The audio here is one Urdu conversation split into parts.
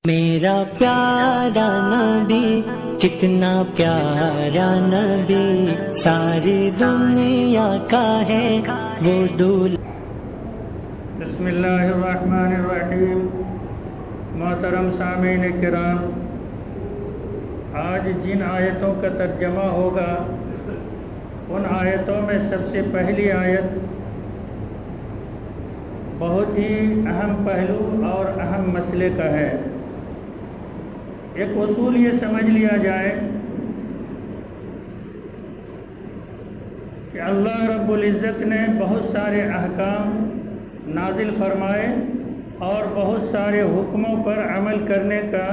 میرا پیارا نبی کتنا پیارا نبی، ساری دنیا کا ہے وہ دولہا۔ بسم اللہ الرحمن الرحیم۔ محترم سامعین کرام، آج جن آیتوں کا ترجمہ ہوگا ان آیتوں میں سب سے پہلی آیت بہت ہی اہم پہلو اور اہم مسئلے کا ہے۔ ایک اصول یہ سمجھ لیا جائے کہ اللہ رب العزت نے بہت سارے احکام نازل فرمائے اور بہت سارے حکموں پر عمل کرنے کا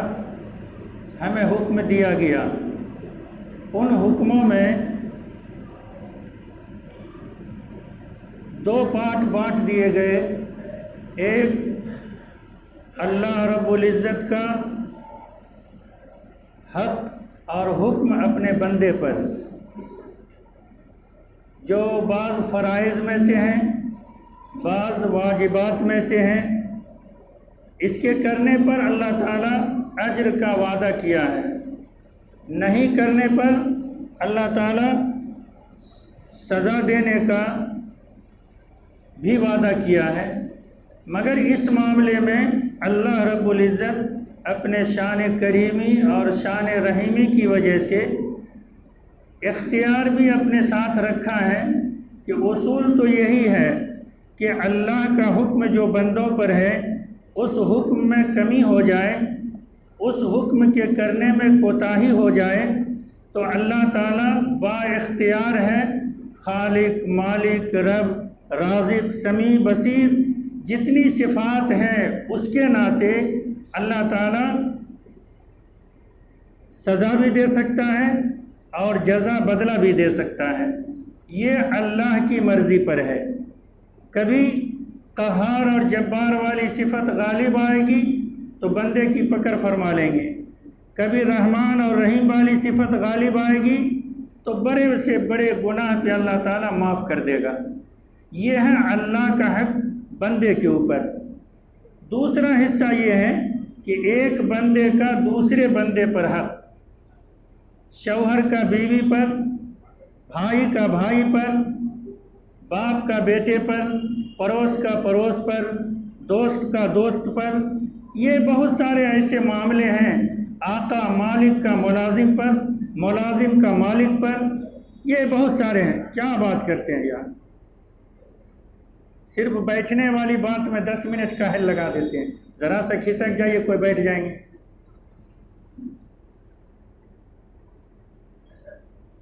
ہمیں حکم دیا گیا۔ ان حکموں میں دو پارٹ بانٹ دیے گئے، ایک اللہ رب العزت کا حق اور حکم اپنے بندے پر، جو بعض فرائض میں سے ہیں، بعض واجبات میں سے ہیں۔ اس کے کرنے پر اللہ تعالیٰ اجر کا وعدہ کیا ہے، نہیں کرنے پر اللہ تعالیٰ سزا دینے کا بھی وعدہ کیا ہے۔ مگر اس معاملے میں اللہ رب العزت اپنے شان کریمی اور شان رحیمی کی وجہ سے اختیار بھی اپنے ساتھ رکھا ہے کہ اصول تو یہی ہے کہ اللہ کا حکم جو بندوں پر ہے اس حکم میں کمی ہو جائے، اس حکم کے کرنے میں کوتاہی ہو جائے تو اللہ تعالیٰ با اختیار ہے، خالق، مالک، رب، رازق، سمیع، بصیر، جتنی صفات ہیں اس کے ناطے اللہ تعالیٰ سزا بھی دے سکتا ہے اور جزا بدلہ بھی دے سکتا ہے۔ یہ اللہ کی مرضی پر ہے۔ کبھی قہار اور جبار والی صفت غالب آئے گی تو بندے کی پکڑ فرما لیں گے، کبھی رحمان اور رحیم والی صفت غالب آئے گی تو بڑے سے بڑے گناہ پہ اللہ تعالیٰ معاف کر دے گا۔ یہ ہے اللہ کا حق بندے کے اوپر۔ دوسرا حصہ یہ ہے کہ ایک بندے کا دوسرے بندے پر حق، شوہر کا بیوی پر، بھائی کا بھائی پر، باپ کا بیٹے پر، پڑوس کا پڑوس پر، دوست کا دوست پر۔ یہ بہت سارے ایسے معاملے ہیں، آقا مالک کا ملازم پر، ملازم کا مالک پر، یہ بہت سارے ہیں۔ کیا بات کرتے ہیں یار، صرف بیٹھنے والی بات میں 10 منٹ کا حل لگا دیتے ہیں، ذرا سا کھسک جائیے کوئی بیٹھ جائیں گے۔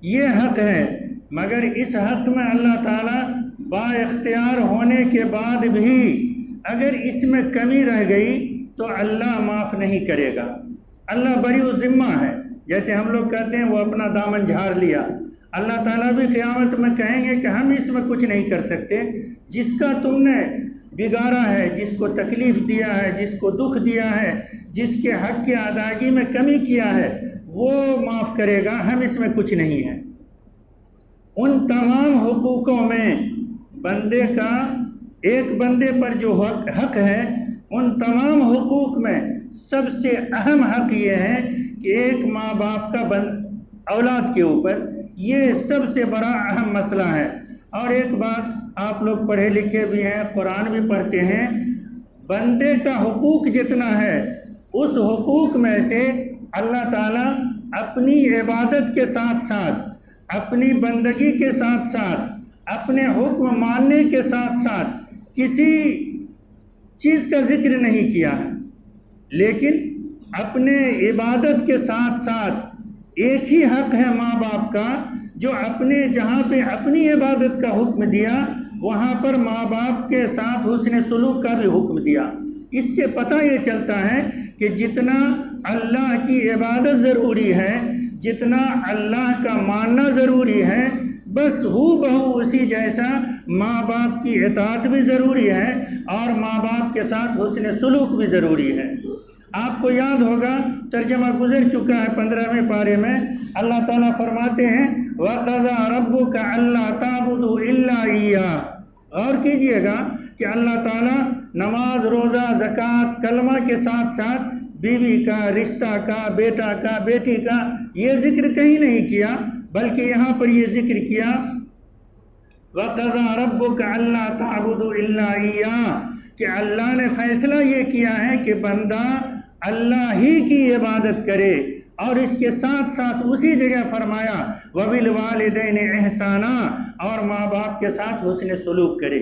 یہ حق ہے، مگر اس حق میں اللہ تعالیٰ با اختیار ہونے کے بعد بھی اگر اس میں کمی رہ گئی تو اللہ معاف نہیں کرے گا۔ اللہ بری الذمہ ہے، جیسے ہم لوگ کہتے ہیں وہ اپنا دامن جھاڑ لیا۔ اللہ تعالیٰ بھی قیامت میں کہیں گے کہ ہم اس میں کچھ نہیں کر سکتے، جس کا تم نے بگاڑا ہے، جس کو تکلیف دیا ہے، جس کو دکھ دیا ہے، جس کے حق کی ادائیگی میں کمی کیا ہے وہ معاف کرے گا، ہم اس میں کچھ نہیں ہے۔ ان تمام حقوقوں میں بندے کا ایک بندے پر جو حق ہے، ان تمام حقوق میں سب سے اہم حق یہ ہے کہ ایک ماں باپ کا اولاد کے اوپر، یہ سب سے بڑا اہم مسئلہ ہے۔ اور ایک بات، آپ لوگ پڑھے لکھے بھی ہیں، قرآن بھی پڑھتے ہیں، بندے کا حقوق جتنا ہے اس حقوق میں سے اللہ تعالیٰ اپنی عبادت کے ساتھ ساتھ، اپنی بندگی کے ساتھ ساتھ، اپنے حکم ماننے کے ساتھ ساتھ کسی چیز کا ذکر نہیں کیا ہے، لیکن اپنے عبادت کے ساتھ ساتھ ایک ہی حق ہے ماں باپ کا، جو اپنے جہاں پہ اپنی عبادت کا حکم دیا وہاں پر ماں باپ کے ساتھ حسن سلوک کا بھی حکم دیا۔ اس سے پتہ یہ چلتا ہے کہ جتنا اللہ کی عبادت ضروری ہے، جتنا اللہ کا ماننا ضروری ہے، بس ہو بہو اسی جیسا ماں باپ کی اطاعت بھی ضروری ہے اور ماں باپ کے ساتھ حسن سلوک بھی ضروری ہے۔ آپ کو یاد ہوگا، ترجمہ گزر چکا ہے 15ویں پارے میں، اللہ تعالیٰ فرماتے ہیں وَقَضَىٰ رَبُّكَ أَلَّا تَعْبُدُوا إِلَّا إِيَّاهُ۔ غور کیجئے گا کہ اللہ تعالیٰ نماز، روزہ، زکوٰۃ، کلمہ کے ساتھ ساتھ بیوی کا, رشتہ کا, بیٹا کا, بیٹی کا یہ ذکر کہیں نہیں کیا, بلکہ یہاں پر یہ ذکر کیا وَقَضَىٰ رَبُّكَ أَلَّا تَعْبُدُوا إِلَّا إِيَّاهُ کہ اللہ نے فیصلہ یہ کیا ہے کہ بندہ اللہ ہی کی عبادت کرے, اور اس کے ساتھ ساتھ اسی جگہ فرمایا وَبِالْوَالِدَيْنِ إِحْسَانًا اور ماں باپ کے ساتھ حسن سلوک کرے.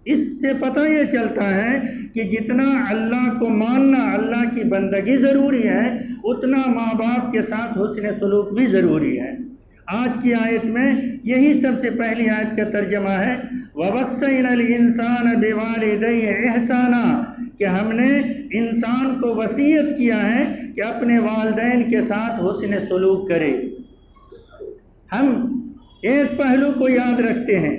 اس سے پتہ یہ چلتا ہے کہ جتنا اللہ کو ماننا, اللہ کی بندگی ضروری ہے, اتنا ماں باپ کے ساتھ حسن سلوک بھی ضروری ہے. آج کی آیت میں یہی سب سے پہلی آیت کا ترجمہ ہے وَوَصَّيْنَا الْإِنسَانَ بِوَالِدَيْهِ إِحْسَانًا کہ ہم نے انسان کو وصیت کیا ہے کہ اپنے والدین کے ساتھ حسن سلوک کرے. ہم ایک پہلو کو یاد رکھتے ہیں,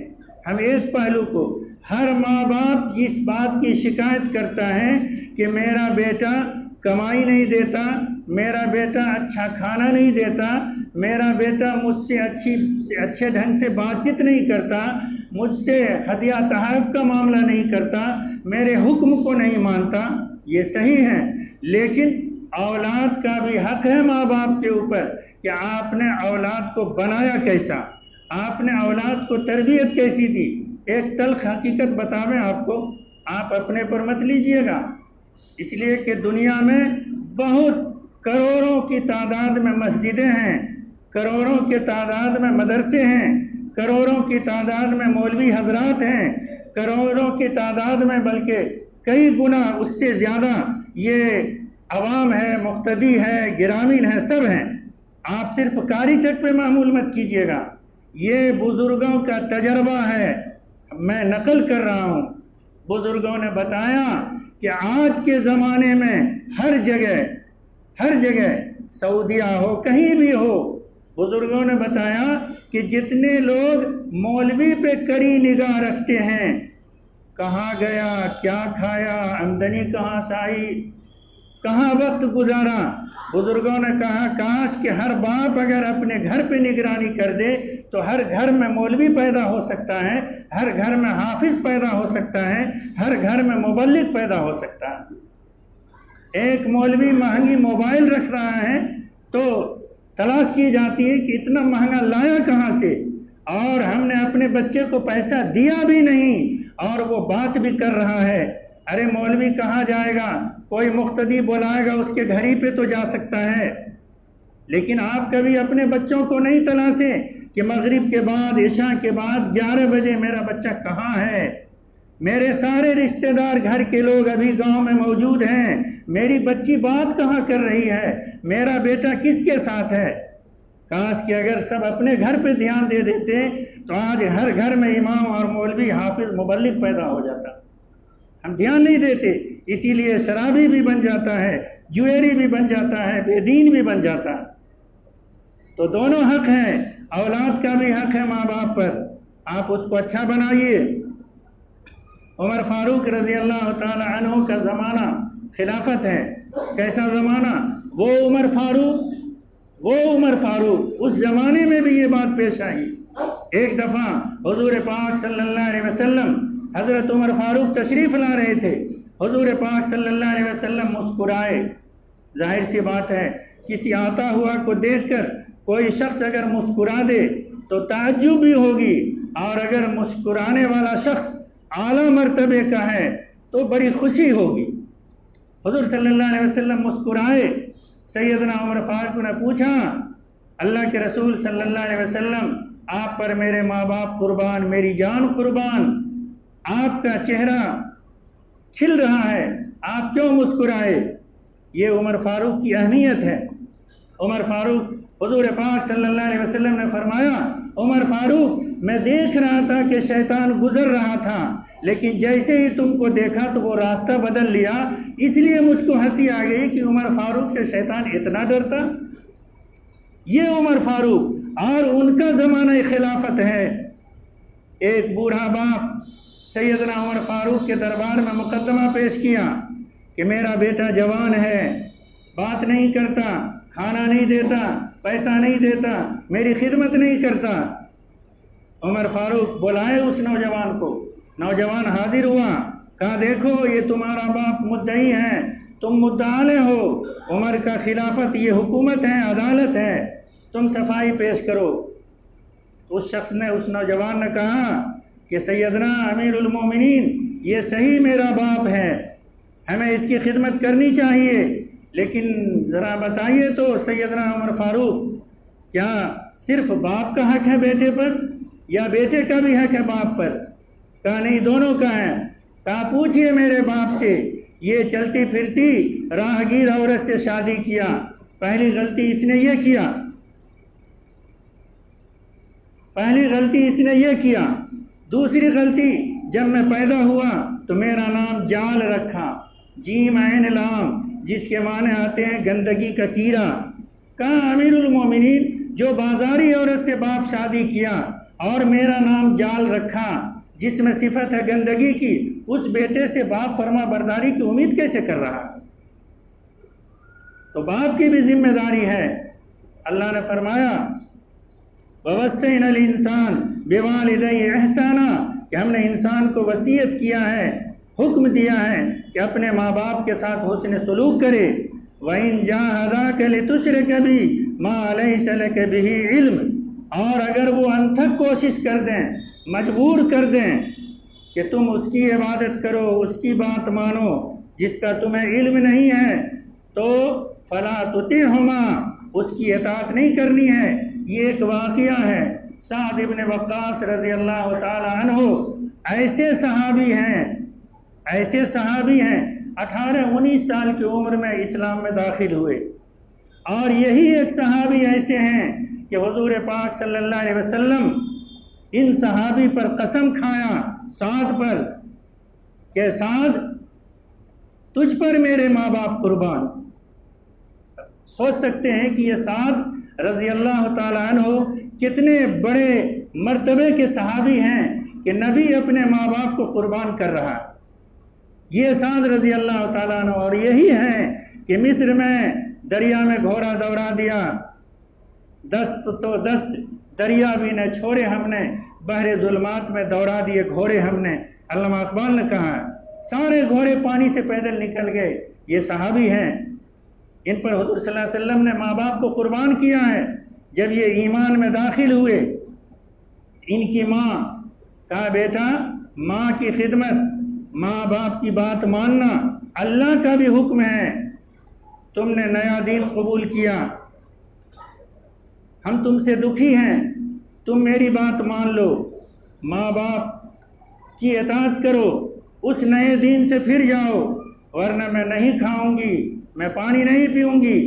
ہم ایک پہلو کو, ہر ماں باپ اس بات کی شکایت کرتا ہے کہ میرا بیٹا کمائی نہیں دیتا, میرا بیٹا اچھا کھانا نہیں دیتا, میرا بیٹا مجھ سے اچھے ڈھنگ سے بات چیت نہیں کرتا, مجھ سے ہدیہ تحائف کا معاملہ نہیں کرتا, میرے حکم کو نہیں مانتا. یہ صحیح ہے, لیکن اولاد کا بھی حق ہے ماں باپ کے اوپر کہ آپ نے اولاد کو بنایا کیسا, آپ نے اولاد کو تربیت کیسی دی. ایک تلخ حقیقت بتاویں آپ کو, آپ اپنے پر مت لیجئے گا, اس لیے کہ دنیا میں بہت کروڑوں کی تعداد میں مسجدیں ہیں, کروڑوں کے تعداد میں مدرسے ہیں, کروڑوں کی تعداد میں مولوی حضرات ہیں, کروڑوں کی تعداد میں بلکہ کئی گنا اس سے زیادہ یہ عوام ہے, مقتدی ہے, گرامین ہے, سب ہیں. آپ صرف کاری چک پہ معمول مت کیجئے گا, یہ بزرگوں کا تجربہ ہے, میں نقل کر رہا ہوں. بزرگوں نے بتایا کہ آج کے زمانے میں ہر جگہ سعودیہ ہو, کہیں بھی ہو, بزرگوں نے بتایا کہ جتنے لوگ مولوی پہ کڑی نگاہ رکھتے ہیں, کہاں گیا, کیا کھایا, آمدنی کہاں سے آئی, کہاں وقت گزارا, بزرگوں نے کہا کاش کہ ہر باپ اگر اپنے گھر پہ نگرانی کر دے تو ہر گھر میں مولوی پیدا ہو سکتا ہے, ہر گھر میں حافظ پیدا ہو سکتا ہے, ہر گھر میں مبلغ پیدا ہو سکتا ہے. ایک مولوی مہنگی موبائل رکھ رہا ہے تو تلاش کی جاتی ہے کہ اتنا مہنگا لایا کہاں سے, اور ہم نے اپنے بچے کو پیسہ دیا بھی نہیں اور وہ بات بھی کر رہا ہے. ارے مولوی کہاں جائے گا, کوئی مقتدی بلائے گا اس کے گھر ہی پہ تو جا سکتا ہے. لیکن آپ کبھی اپنے بچوں کو نہیں تلاشیں کہ مغرب کے بعد, عشاء کے بعد 11 بجے میرا بچہ کہاں ہے, میرے سارے رشتہ دار گھر کے لوگ ابھی گاؤں میں موجود ہیں, میری بچی بات کہاں کر رہی ہے, میرا بیٹا کس کے ساتھ ہے. کاش کہ اگر سب اپنے گھر پہ دھیان دے دیتے تو آج ہر گھر میں امام اور مولوی, حافظ, مبلغ پیدا ہو جاتا. ہم دھیان نہیں دیتے, اسی لیے شرابی بھی بن جاتا ہے, جویری بھی بن جاتا ہے, بے دین بھی بن جاتا ہے. تو دونوں حق ہیں, اولاد کا بھی حق ہے ماں باپ پر, آپ اس کو اچھا بنائیے. عمر فاروق رضی اللہ تعالی عنہ کا زمانہ خلافت ہے. کیسا زمانہ, وہ عمر فاروق اس زمانے میں بھی یہ بات پیش آئی. ایک دفعہ حضور پاک صلی اللہ علیہ وسلم, حضرت عمر فاروق تشریف لا رہے تھے, حضور پاک صلی اللہ علیہ وسلم مسکرائے. ظاہر سی بات ہے, کسی آتا ہوا کو دیکھ کر کوئی شخص اگر مسکرا دے تو تعجب بھی ہوگی, اور اگر مسکرانے والا شخص اعلیٰ مرتبے کا ہے تو بڑی خوشی ہوگی. حضور صلی اللہ علیہ وسلم مسکرائے. سیدنا عمر فاروق نے پوچھا, اللہ کے رسول صلی اللہ علیہ وسلم, آپ پر میرے ماں باپ قربان, میری جان قربان, آپ کا چہرہ کھل رہا ہے, آپ کیوں مسکرائے؟ یہ عمر فاروق کی اہمیت ہے. عمر فاروق, حضور پاک صلی اللہ علیہ وسلم نے فرمایا, عمر فاروق میں دیکھ رہا تھا کہ شیطان گزر رہا تھا, لیکن جیسے ہی تم کو دیکھا تو وہ راستہ بدل لیا, اس لیے مجھ کو ہنسی آ گئی کہ عمر فاروق سے شیطان اتنا ڈرتا. یہ عمر فاروق اور ان کا زمانہ خلافت ہے. ایک بوڑھا باپ سیدنا عمر فاروق کے دربار میں مقدمہ پیش کیا کہ میرا بیٹا جوان ہے, بات نہیں کرتا, کھانا نہیں دیتا, پیسہ نہیں دیتا, میری خدمت نہیں کرتا. عمر فاروق بلائے اس نوجوان کو, نوجوان حاضر ہوا, کہا دیکھو یہ تمہارا باپ مدعی ہے, تم مدعا ہو، عمر کا خلافت یہ حکومت ہے، عدالت ہے، تم صفائی پیش کرو۔ تو اس شخص نے، اس نوجوان نے کہا کہ سیدنا امیر المومنین، یہ صحیح میرا باپ ہے، ہمیں اس کی خدمت کرنی چاہیے، لیکن ذرا بتائیے تو سیدنا عمر فاروق، کیا صرف باپ کا حق ہے بیٹے پر یا بیٹے کا بھی حق ہے باپ پر؟ کہا نہیں، دونوں کا ہے۔ کہا پوچھئے میرے باپ سے، یہ چلتی پھرتی راہگیر عورت سے شادی کیا، پہلی غلطی اس نے یہ کیا، دوسری غلطی، جب میں پیدا ہوا تو میرا نام جال رکھا، جیم عین لام، جس کے معنی آتے ہیں گندگی کا کیڑا۔ کہا امیر المومنین، جو بازاری عورت سے باپ شادی کیا اور میرا نام جال رکھا، جس میں صفت ہے گندگی کی، اس بیٹے سے باپ فرما برداری کی امید کیسے کر رہا؟ تو باپ کی بھی ذمہ داری ہے۔ اللہ نے فرمایا وَوَصَّيْنَا الْإِنسَانَ بِوَالِدَيْهِ إِحْسَانًا، کہ ہم نے انسان کو وصیت کیا ہے، حکم دیا ہے کہ اپنے ماں باپ کے ساتھ حسن سلوک کرے۔ وَإِن جَاهَدَاكَ لِتُشْرِكَ بِي مَا لَيْسَ لَكَ بِهِ عِلْمٌ، اور اگر وہ انتھک کوشش کر دیں، مجبور کر دیں کہ تم اس کی عبادت کرو، اس کی بات مانو جس کا تمہیں علم نہیں ہے، تو فَلَا تُطِعْهُمَا، اس کی اطاعت نہیں کرنی ہے۔ یہ ایک واقعہ ہے، سعد ابن وقاص رضی اللہ تعالی عنہ ایسے صحابی ہیں 18-19 سال کی عمر میں اسلام میں داخل ہوئے، اور یہی ایک صحابی ایسے ہیں کہ حضور پاک صلی اللہ علیہ وسلم ان صحابی پر قسم کھایا، سعد پر، کہ سعد تجھ پر میرے ماں باپ قربان۔ سوچ سکتے ہیں کہ یہ سعد رضی اللہ تعالیٰ عنہ کتنے بڑے مرتبے کے صحابی ہیں کہ نبی اپنے ماں باپ کو قربان کر رہا ہے۔ یہ سعد رضی اللہ تعالیٰ عنہ، اور یہی ہیں کہ مصر میں دریا میں گھوڑا دوڑا دیا، دست تو دست دریا بھی نہ چھوڑے ہم نے، بحر ظلمات میں دوڑا دیے گھوڑے ہم نے۔ علامہ اقبال نے کہا سارے گھوڑے پانی سے پیدل نکل گئے۔ یہ صحابی ہیں، ان پر حضور صلی اللہ علیہ وسلم نے ماں باپ کو قربان کیا ہے۔ جب یہ ایمان میں داخل ہوئے، ان کی ماں، کہا بیٹا ماں کی خدمت، ماں باپ کی بات ماننا اللہ کا بھی حکم ہے، تم نے نیا دین قبول کیا، ہم تم سے دکھی ہیں، تم میری بات مان لو، ماں باپ کی اطاعت کرو، اس نئے دین سے پھر جاؤ، ورنہ میں نہیں کھاؤں گی، میں پانی نہیں پیوں گی۔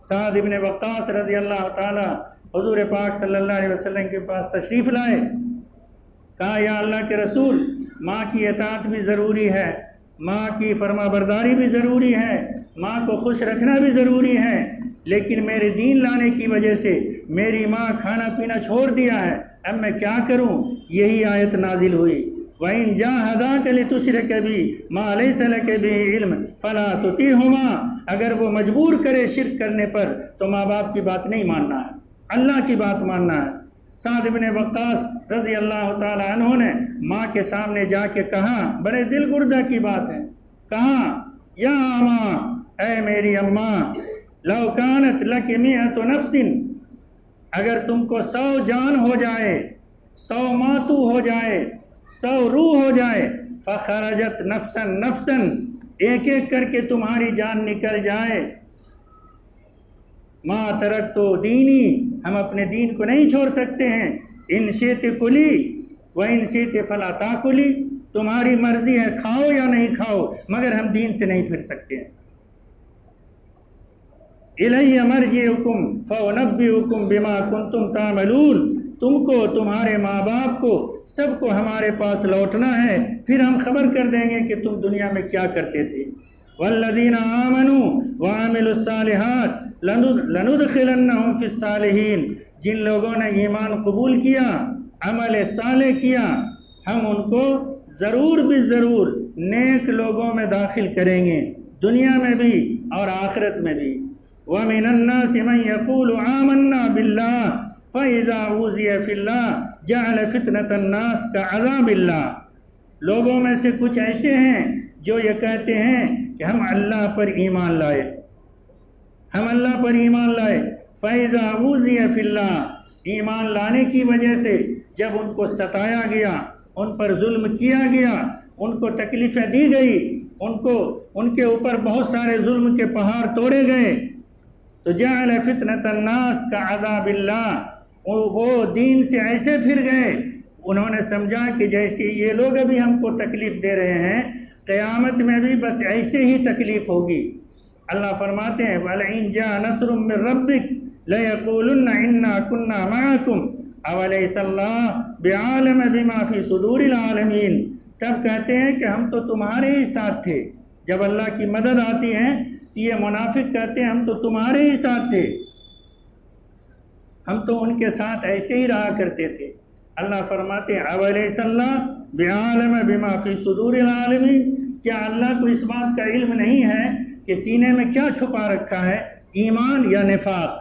سعد ابن وقاص رضی اللہ تعالی حضور پاک صلی اللہ علیہ وسلم کے پاس تشریف لائے، کہا یا اللہ کے رسول، ماں کی اطاعت بھی ضروری ہے، ماں کی فرما برداری بھی ضروری ہے، ماں کو خوش رکھنا بھی ضروری ہے، لیکن میرے دین لانے کی وجہ سے میری ماں کھانا پینا چھوڑ دیا ہے، اب میں کیا کروں؟ یہی آیت نازل ہوئی وَإِن جَاهَدَاكَ لِتُشْرِكَ بِي مَا لَيْسَ لَكَ بِهِ عِلْمٌ فَلَا تُطِعْهُمَا، اگر وہ مجبور کرے شرک کرنے پر تو ماں باپ کی بات نہیں ماننا ہے، اللہ کی بات ماننا ہے۔ سعد بن وقاص رضی اللہ تعالی عنہ نے ماں کے سامنے جا کے کہا، بڑے دل گردہ کی بات ہے، کہا یا اماں، اے میری اماں، لو کانت لک مئۃ نفس، اگر تم کو 100 جان ہو جائے، 100 ماتو ہو جائے، 100 روح ہو جائے، فخرجت نفسا نفسا، ایک ایک کر کے تمہاری جان نکل جائے، ما ترکتو دینی، ہم اپنے دین کو نہیں چھوڑ سکتے ہیں، ان شئت کلی و ان شئت فلا تاکلی، تمہاری مرضی ہے کھاؤ یا نہیں کھاؤ، مگر ہم دین سے نہیں پھر سکتے ہیں۔ الی مرجعکم فانبئکم بما کنتم تعملون، تم کو، تمہارے ماں باپ کو، سب کو ہمارے پاس لوٹنا ہے، پھر ہم خبر کر دیں گے کہ تم دنیا میں کیا کرتے تھے۔ والذین آمنوا وعملوا الصالحات لندخلنہم فی الصالحین، جن لوگوں نے ایمان قبول کیا، عمل صالح کیا، ہم ان کو ضرور بھی ضرور نیک لوگوں میں داخل کریں گے، دنیا میں بھی اور آخرت میں بھی۔ وَمِنَ النَّاسِ مَن يَقُولُ آمَنَّا بِاللَّهِ فَإِذَا أُوذِيَ فِي اللَّهِ جَعَلَ فِتْنَةَ النَّاسِ كَعَذَابِ اللَّهِ، لوگوں میں سے کچھ ایسے ہیں جو یہ کہتے ہیں کہ ہم اللہ پر ایمان لائے، ہم اللہ پر ایمان لائے۔ فَإِذَا أُوذِيَ فِي اللَّهِ، ایمان لانے کی وجہ سے جب ان کو ستایا گیا، ان پر ظلم کیا گیا، ان کو تکلیفیں دی گئی، ان کے اوپر بہت سارے ظلم کے پہاڑ توڑے گئے، تو جعل فتنة الناس كعذاب اللہ، وہ دین سے ایسے پھر گئے، انہوں نے سمجھا کہ جیسے یہ لوگ ابھی ہم کو تکلیف دے رہے ہیں، قیامت میں بھی بس ایسے ہی تکلیف ہوگی۔ اللہ فرماتے ہیں وَلَئِن جَاءَ نَصْرٌ مِّن رَّبِّكَ لَيَقُولُنَّ إِنَّا كُنَّا مَعَكُمْ أَوَلَيْسَ اللَّهُ بِعَالِمٍ بِمَا فِي صُدُورِ الْعَالَمِينَ، تب کہتے ہیں کہ ہم تو تمہارے ہی ساتھ تھے۔ جب اللہ کی مدد آتی ہے تو یہ منافق کہتے ہیں ہم تو تمہارے ہی ساتھ تھے، ہم تو ان کے ساتھ ایسے ہی رہا کرتے تھے۔ اللہ فرماتے ہیں اولیس اللہ بعالم بما فی صدور العالمین، کیا اللہ کو اس بات کا علم نہیں ہے کہ سینے میں کیا چھپا رکھا ہے، ایمان یا نفاق،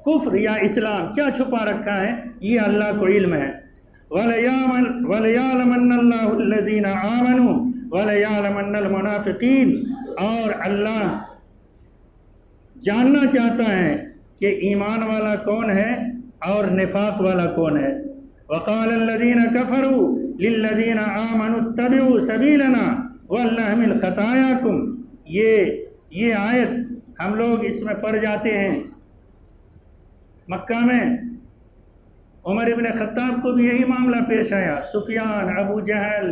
کفر یا اسلام، کیا چھپا رکھا ہے، یہ اللہ کو علم ہے۔ وَلَيَعْلَمَنَّ اللَّهُ الَّذِينَ آمَنُوا وَلَيَعْلَمَنَّ الْمُنَافِقِينَ، اور اللہ جاننا چاہتا ہے کہ ایمان والا کون ہے اور نفاق والا کون ہے۔ وقال الذين كفروا للذين آمنوا اتبعوا سبيلنا ولنحمل خطاياكم، یہ آیت ہم لوگ اس میں پڑھ جاتے ہیں۔ مکہ میں عمر ابن خطاب کو بھی یہی معاملہ پیش آیا، سفیان، ابو جہل،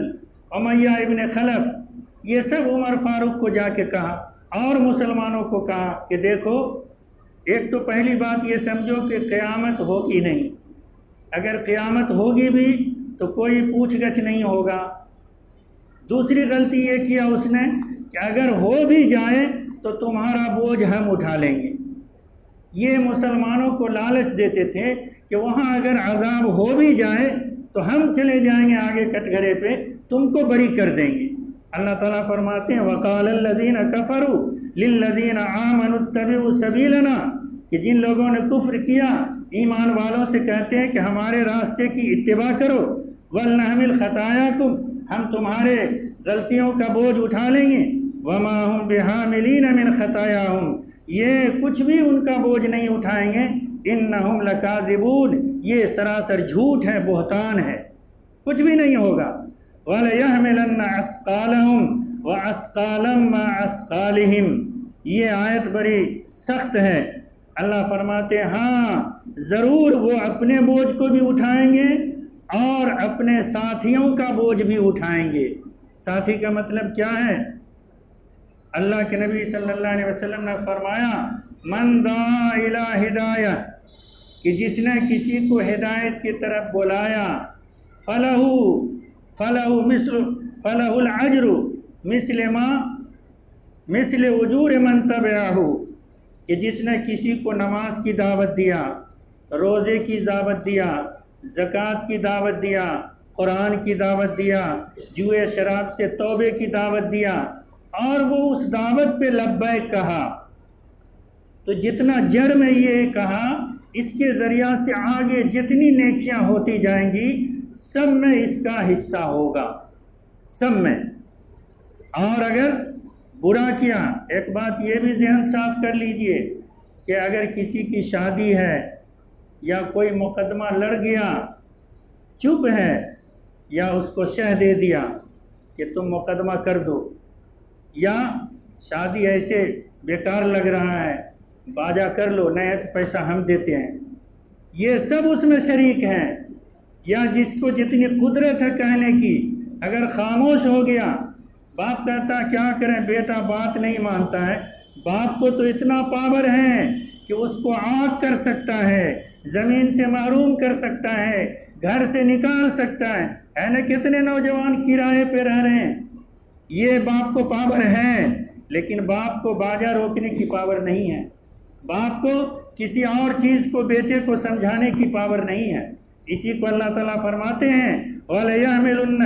امیہ ابن خلف، یہ سب عمر فاروق کو جا کے کہا اور مسلمانوں کو کہا کہ دیکھو، ایک تو پہلی بات یہ سمجھو کہ قیامت ہوگی نہیں، اگر قیامت ہوگی بھی تو کوئی پوچھ گچھ نہیں ہوگا۔ دوسری غلطی یہ کیا اس نے کہ اگر ہو بھی جائے تو تمہارا بوجھ ہم اٹھا لیں گے۔ یہ مسلمانوں کو لالچ دیتے تھے کہ وہاں اگر عذاب ہو بھی جائے تو ہم چلے جائیں گے آگے کٹگرے پہ، تم کو بری کر دیں گے۔ اللہ تعالیٰ فرماتے ہیں وقال الذین کفروا للذین آمنوا اتبعوا سبیلنا، کہ جن لوگوں نے کفر کیا ایمان والوں سے کہتے ہیں کہ ہمارے راستے کی اتباع کرو، وَلْنَحْمِلْ خَطَايَاكُمْ، ہم تمہارے غلطیوں کا بوجھ اٹھا لیں گے، وَمَا هُمْ بِحَامِلِينَ مِنْ خَطَايَاهُمْ، یہ کچھ بھی ان کا بوجھ نہیں اٹھائیں گے، إِنَّهُمْ لَكَاذِبُونَ، یہ سراسر جھوٹ ہے، بہتان ہے، کچھ بھی نہیں ہوگا۔ وَلَيَحْمِلَنَّ أَثْقَالَهُمْ وَأَثْقَالًا مَّا أَثْقَالِهِمْ، یہ آیت بڑی سخت ہے۔ اللہ فرماتے ہیں ہاں ضرور وہ اپنے بوجھ کو بھی اٹھائیں گے اور اپنے ساتھیوں کا بوجھ بھی اٹھائیں گے۔ ساتھی کا مطلب کیا ہے؟ اللہ کے نبی صلی اللہ علیہ وسلم نے فرمایا من دعا الی ہدایہ، کہ جس نے کسی کو ہدایت کی طرف بلایا، فلہ العجر مثل اجور من تبعہ، کہ جس نے کسی کو نماز کی دعوت دیا، روزے کی دعوت دیا، زکوٰۃ کی دعوت دیا، قرآن کی دعوت دیا، جوئے شراب سے توبے کی دعوت دیا، اور وہ اس دعوت پہ لبیک کہا، تو جتنا جڑ میں یہ کہا اس کے ذریعہ سے آگے جتنی نیکیاں ہوتی جائیں گی سب میں اس کا حصہ ہوگا، سب میں۔ اور اگر برا کیا، ایک بات یہ بھی ذہن صاف کر لیجئے کہ اگر کسی کی شادی ہے یا کوئی مقدمہ لڑ گیا، چپ ہے، یا اس کو شہ دے دیا کہ تم مقدمہ کر دو، یا شادی ایسے بیکار لگ رہا ہے باجا کر لو، نہیں تو پیسہ ہم دیتے ہیں، یہ سب اس میں شریک ہیں۔ یا جس کو جتنی قدرت ہے کہنے کی، اگر خاموش ہو گیا، باپ کہتا کیا کریں، بیٹا بات نہیں مانتا ہے، باپ کو تو اتنا پاور ہے کہ اس کو آگ کر سکتا ہے، زمین سے محروم کر سکتا ہے، گھر سے نکال سکتا ہے۔ کتنے نوجوان کرائے پہ رہ رہے ہیں، یہ باپ کو پاور ہے، لیکن باپ کو باجا روکنے کی پاور نہیں ہے، باپ کو کسی اور چیز کو بیٹے کو سمجھانے کی پاور نہیں ہے۔ اسی کو اللہ تعالیٰ فرماتے ہیں وَلَيَحْمِلُنَّ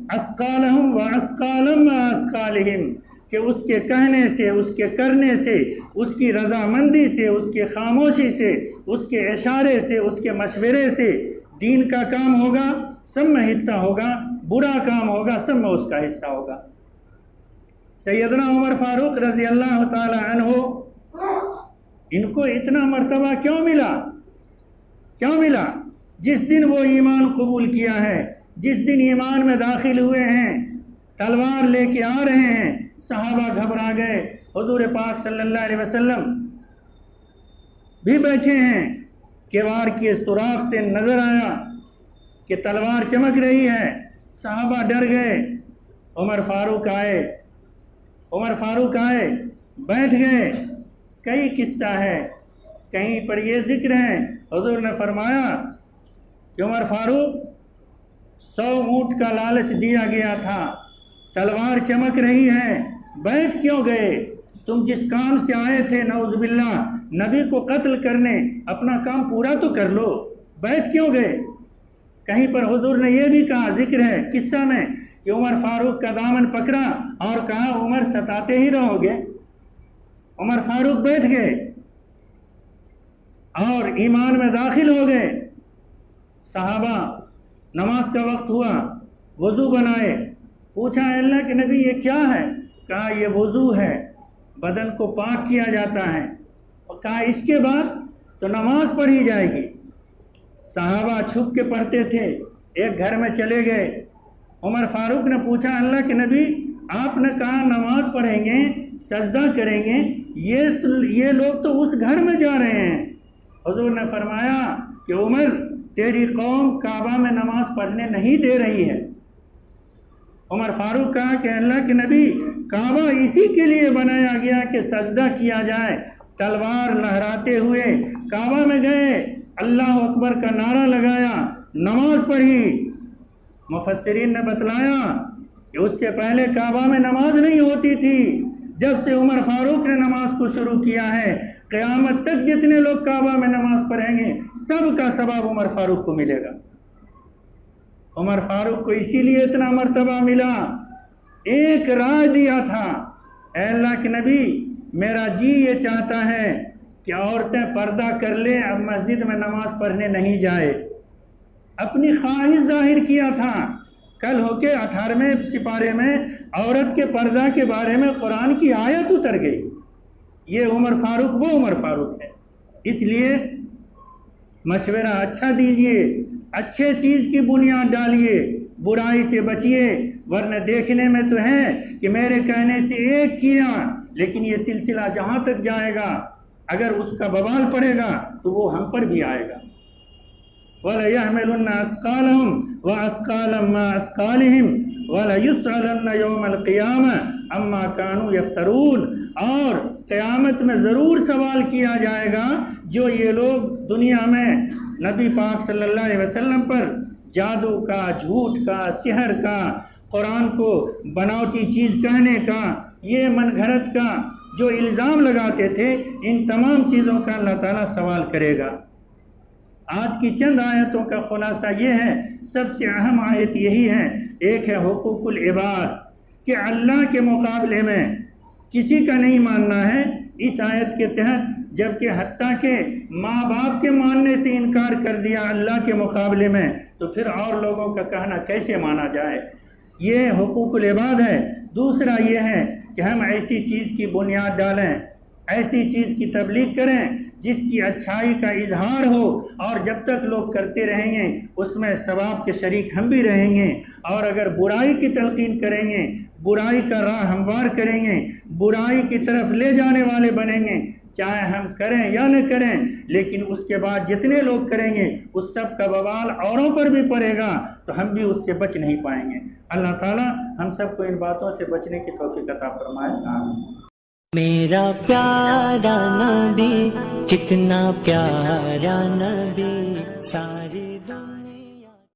أَثْقَالَهُمْ وَأَثْقَالًا مَّا أَثْقَالِهِمْ، کہ اس کے کہنے سے، اس کے کرنے سے، اس کی رضامندی سے، اس کے خاموشی سے، اس کے اشارے سے، اس کے مشورے سے دین کا کام ہوگا، سب میں حصہ ہوگا، برا کام ہوگا، سب میں اس کا حصہ ہوگا۔ سیدنا عمر فاروق رضی اللہ تعالی عنہ، ان کو اتنا مرتبہ کیوں ملا؟ جس دن وہ ایمان قبول کیا ہے، جس دن ایمان میں داخل ہوئے ہیں، تلوار لے کے آ رہے ہیں، صحابہ گھبرا گئے، حضور پاک صلی اللہ علیہ وسلم بھی بیٹھے ہیں، کیوار کے سوراخ سے نظر آیا کہ تلوار چمک رہی ہے، صحابہ ڈر گئے، عمر فاروق آئے، بیٹھ گئے۔ کئی قصہ ہے، کہیں پر یہ ذکر ہے، حضور نے فرمایا کہ عمر فاروق 100 اونٹ کا لالچ دیا گیا تھا، تلوار چمک رہی ہے، بیٹھ کیوں گئے؟ تم جس کام سے آئے تھے نعوذ باللہ نبی کو قتل کرنے، اپنا کام پورا تو کر لو، بیٹھ کیوں گئے؟ کہیں پر حضور نے یہ بھی کہا، ذکر ہے قصہ میں، کہ عمر فاروق کا دامن پکڑا اور کہا عمر ستاتے ہی رہو گے؟ عمر فاروق بیٹھ گئے اور ایمان میں داخل ہو گئے۔ صحابہ، نماز کا وقت ہوا، وضو بنائے، پوچھا اللہ کے نبی یہ کیا ہے؟ کہا یہ وضو ہے، بدن کو پاک کیا جاتا ہے، اور کہا اس کے بعد تو نماز پڑھی جائے گی۔ صحابہ چھپ کے پڑھتے تھے، ایک گھر میں چلے گئے، عمر فاروق نے پوچھا اللہ کے نبی آپ نے کہا نماز پڑھیں گے، سجدہ کریں گے، یہ لوگ تو اس گھر میں جا رہے ہیں۔ حضور نے فرمایا کہ عمر تیری قوم کعبہ میں نماز پڑھنے نہیں دے رہی ہے۔ عمر فاروق کہا کہ اللہ کے نبی کعبہ اسی کے لیے بنایا گیا کہ سجدہ کیا جائے۔ تلوار لہراتے ہوئے کعبہ میں گئے، اللہ اکبر کا نعرہ لگایا، نماز پڑھی۔ مفسرین نے بتلایا کہ اس سے پہلے کعبہ میں نماز نہیں ہوتی تھی، جب سے عمر فاروق نے نماز کو شروع کیا ہے، قیامت تک جتنے لوگ کعبہ میں نماز پڑھیں گے سب کا ثواب عمر فاروق کو ملے گا۔ عمر فاروق کو اسی لیے اتنا مرتبہ ملا، ایک رائے دیا تھا، اے اللہ کے نبی میرا جی یہ چاہتا ہے کہ عورتیں پردہ کر لیں، اب مسجد میں نماز پڑھنے نہیں جائے، اپنی خواہش ظاہر کیا تھا۔ کل ہو کے 18ویں سپارے میں عورت کے پردہ کے بارے میں قرآن کی آیت اتر گئی۔ یہ عمر فاروق وہ عمر فاروق ہے۔ اس لیے مشورہ اچھا دیجئے، اچھے چیز کی بنیاد ڈالیے، برائی سے بچیے، ورنہ دیکھنے میں تو ہے کہ میرے کہنے سے ایک کیا، لیکن یہ سلسلہ جہاں تک جائے گا اگر اس کا بوال پڑے گا تو وہ ہم پر بھی آئے گا۔ وَلَيَحْمِلُنَّ أَثْقَالَهُمْ وَأَثْقَالًا مَّا أَثْقَالِهِمْ وَلَيُسْأَلَنَّ يَوْمَ الْقِيَامَةِ عَمَّا كَانُوا يَفْتَرُونَ۔ اور قیامت میں ضرور سوال کیا جائے گا جو یہ لوگ دنیا میں نبی پاک صلی اللہ علیہ وسلم پر جادو کا، جھوٹ کا، سحر کا، قرآن کو بناوٹی چیز کہنے کا، یہ من گھڑت کا جو الزام لگاتے تھے، ان تمام چیزوں کا اللہ تعالیٰ سوال کرے گا۔ آج کی چند آیتوں کا خلاصہ یہ ہے، سب سے اہم آیت یہی ہے، ایک ہے حقوق العباد، کہ اللہ کے مقابلے میں کسی کا نہیں ماننا ہے اس آیت کے تحت، جبکہ حتیٰ کہ ماں باپ کے ماننے سے انکار کر دیا اللہ کے مقابلے میں، تو پھر اور لوگوں کا کہنا کیسے مانا جائے؟ یہ حقوق العباد ہے۔ دوسرا یہ ہے کہ ہم ایسی چیز کی بنیاد ڈالیں، ایسی چیز کی تبلیغ کریں جس کی اچھائی کا اظہار ہو، اور جب تک لوگ کرتے رہیں گے اس میں ثواب کے شریک ہم بھی رہیں گے، اور اگر برائی کی تلقین کریں گے، برائی کا راہ ہموار کریں گے، برائی کی طرف لے جانے والے بنیں گے، چاہے ہم کریں یا نہ کریں، لیکن اس کے بعد جتنے لوگ کریں گے اس سب کا وبال اوروں پر بھی پڑے گا، تو ہم بھی اس سے بچ نہیں پائیں گے۔ اللہ تعالیٰ ہم سب کو ان باتوں سے بچنے کی توفیق عطا فرمائے، آمین۔ میرا پیارا نبی، کتنا پیارا نبی، ساری دنیا